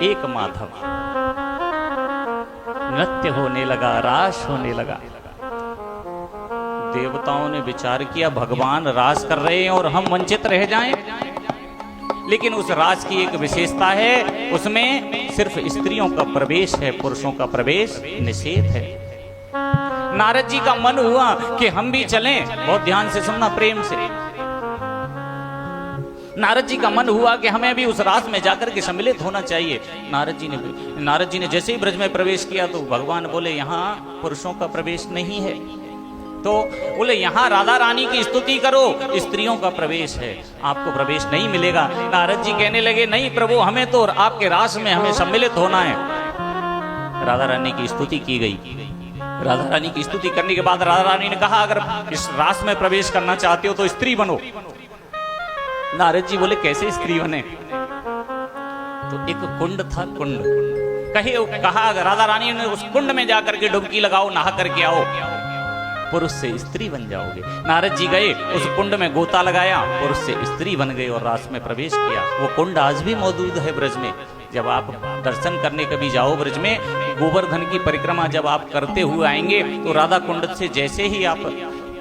एक माधव। नृत्य होने लगा, रास होने लगा। देवताओं ने विचार किया भगवान रास कर रहे हैं और हम वंचित रह जाएं। लेकिन उस रास की एक विशेषता है, उसमें सिर्फ स्त्रियों का प्रवेश है, पुरुषों का प्रवेश निषेध है। नारद जी का मन हुआ कि हम भी चलें। बहुत ध्यान से सुनना, प्रेम से। नारद जी का मन हुआ कि हमें भी उस रास में जाकर के सम्मिलित होना चाहिए। नारद जी ने जैसे ही ब्रज में प्रवेश किया तो भगवान बोले यहाँ पुरुषों का प्रवेश नहीं है। तो बोले यहाँ राधा रानी की स्तुति करो, स्त्रियों का प्रवेश है, आपको प्रवेश नहीं मिलेगा। नारद जी कहने लगे नहीं प्रभु, हमें तो आपके रास में हमें सम्मिलित होना है। राधा रानी की स्तुति की गई। राधा रानी की स्तुति करने के बाद राधा रानी ने कहा अगर इस रास में प्रवेश करना चाहते हो तो स्त्री बनो। नारद जी बोले कैसे स्त्री बने? तो एक कुंड था, कुंड कहा राधा रानी ने उस कुंड में जाकर के डुबकी लगाओ, नहा करके आओ, पुरुष से स्त्री बन जाओगे। नारद जी गए, उस कुंड में गोता लगाया, पुरुष से स्त्री बन गए और रास में प्रवेश किया। वो कुंड आज भी मौजूद है ब्रज में। जब आप दर्शन करने कभी जाओ ब्रज में, गोवर्धन की परिक्रमा जब आप करते हुए आएंगे तो राधा कुंड से जैसे ही आप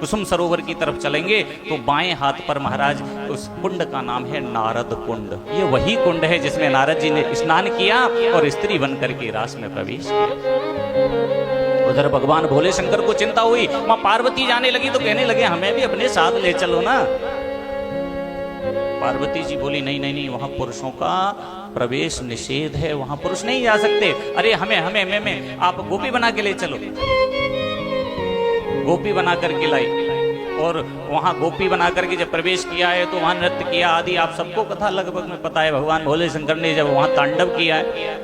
कुसुम सरोवर की तरफ चलेंगे तो बाएं हाथ पर महाराज उस कुंड का नाम है नारद कुंड। ये वही कुंड है जिसमें नारद जी ने स्नान किया और स्त्री बन करके रास में प्रवेश किया। उधर भगवान भोले शंकर को चिंता हुई, मां पार्वती जाने लगी तो कहने लगे हमें भी अपने साथ ले चलो ना। पार्वती जी बोली नहीं नहीं नहीं, वहां पुरुषों का प्रवेश निषेध है, वहां पुरुष नहीं जा सकते। अरे हमें आप गोपी बना के ले चलो। गोपी बना करके लाई और वहां गोपी बना करके जब प्रवेश किया है तो वहां नृत्य किया आदि। आप सबको कथा लगभग में पता है, भगवान भोले शंकर ने जब वहां तांडव किया है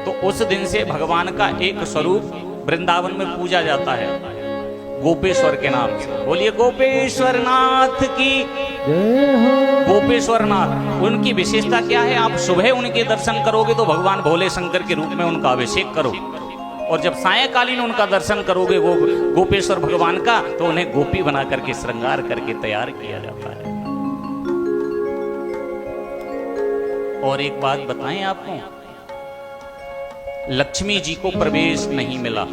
तो उस दिन से भगवान का एक स्वरूप वृंदावन में पूजा जाता है गोपेश्वर के नाम से। बोलिए गोपेश्वर नाथ की जय हो। गोपेश्वर नाथ, उनकी विशेषता क्या है? आप सुबह उनके दर्शन करोगे तो भगवान भोले शंकर के रूप में उनका अभिषेक करो, और जब सायंकालीन उनका दर्शन करोगे वो गोपेश्वर भगवान का, तो उन्हें गोपी बना करके श्रृंगार करके तैयार किया जाता है। और एक बात बताएं आपको, लक्ष्मी जी को प्रवेश नहीं मिला।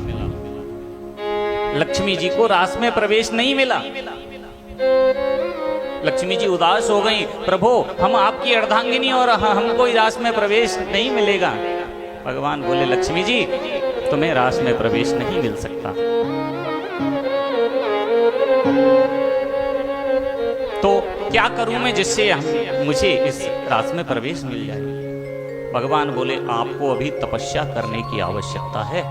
लक्ष्मी जी को रास में प्रवेश नहीं मिला। लक्ष्मी जी उदास हो गई, प्रभु हम आपकी अर्धांगिनी और हमको रास में प्रवेश नहीं मिलेगा। भगवान बोले लक्ष्मी जी तुम्हें रास में प्रवेश नहीं मिल सकता। तो क्या करूं मैं जिससे मुझे इस रास में प्रवेश मिल जाए? भगवान बोले आपको अभी तपस्या करने की आवश्यकता है।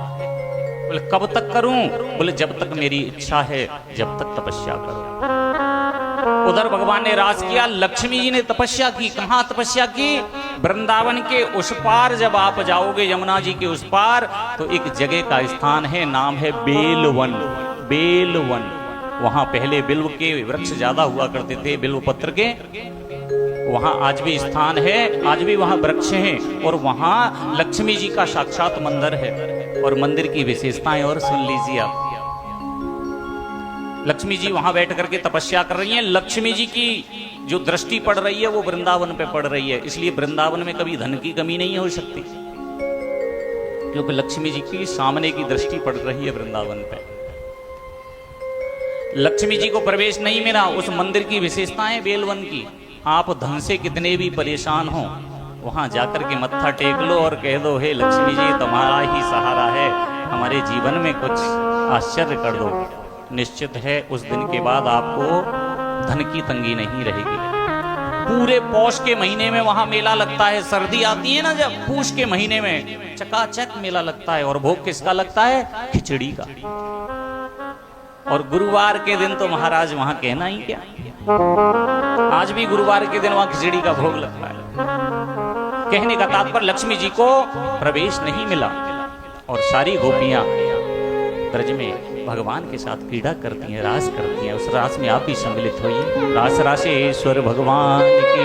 बोले कब तक करूं? बोले जब तक मेरी इच्छा है, जब तक तपस्या करो। उधर भगवान ने रास किया, लक्ष्मी जी ने तपस्या की। कहां तपस्या की? वृंदावन के उस पार जब आप जाओगे, यमुना जी के उस पार, तो एक जगह का स्थान है, नाम है बेलवन। बेलवन, वहां पहले बिल्व के वृक्ष ज्यादा हुआ करते थे, बिल्व पत्र के। वहां आज भी स्थान है, आज भी वहां वृक्ष हैं, और वहां लक्ष्मी जी का साक्षात मंदिर है। और मंदिर की विशेषताएं और सुन लीजिए आप। लक्ष्मी जी वहां बैठ करके तपस्या कर रही हैं। लक्ष्मी जी की जो दृष्टि पड़ रही है वो वृंदावन पे पड़ रही है, इसलिए वृंदावन में कभी धन की कमी नहीं हो सकती, क्योंकि लक्ष्मी जी की सामने की दृष्टि पड़ रही है वृंदावन पे। लक्ष्मी जी को प्रवेश नहीं मिला। उस मंदिर की विशेषताएं बेलवन की। आप धन से कितने भी परेशान हो, वहां जाकर के मत्था टेक लो और कह दो हे लक्ष्मी जी तुम्हारा ही सहारा है, हमारे जीवन में कुछ आश्चर्य कर दो। निश्चित है उस दिन के बाद आपको धन की तंगी नहीं रहेगी। पूरे पौष के महीने में वहां मेला लगता है। सर्दी आती है ना जब, पूष के महीने में चकाचक मेला लगता है। और भोग किसका लगता है? खिचड़ी का। और गुरुवार के दिन तो महाराज वहां कहना ही क्या, आज भी गुरुवार के दिन वहां खिचड़ी का भोग लगता है। कहने का तात्पर्य लक्ष्मी जी को प्रवेश नहीं मिला और सारी गोपियां ब्रज में भगवान के साथ क्रीड़ा करती हैं, रास करती हैं। उस रास में आप भी सम्मिलित होइए। रास रासेश्वर भगवान की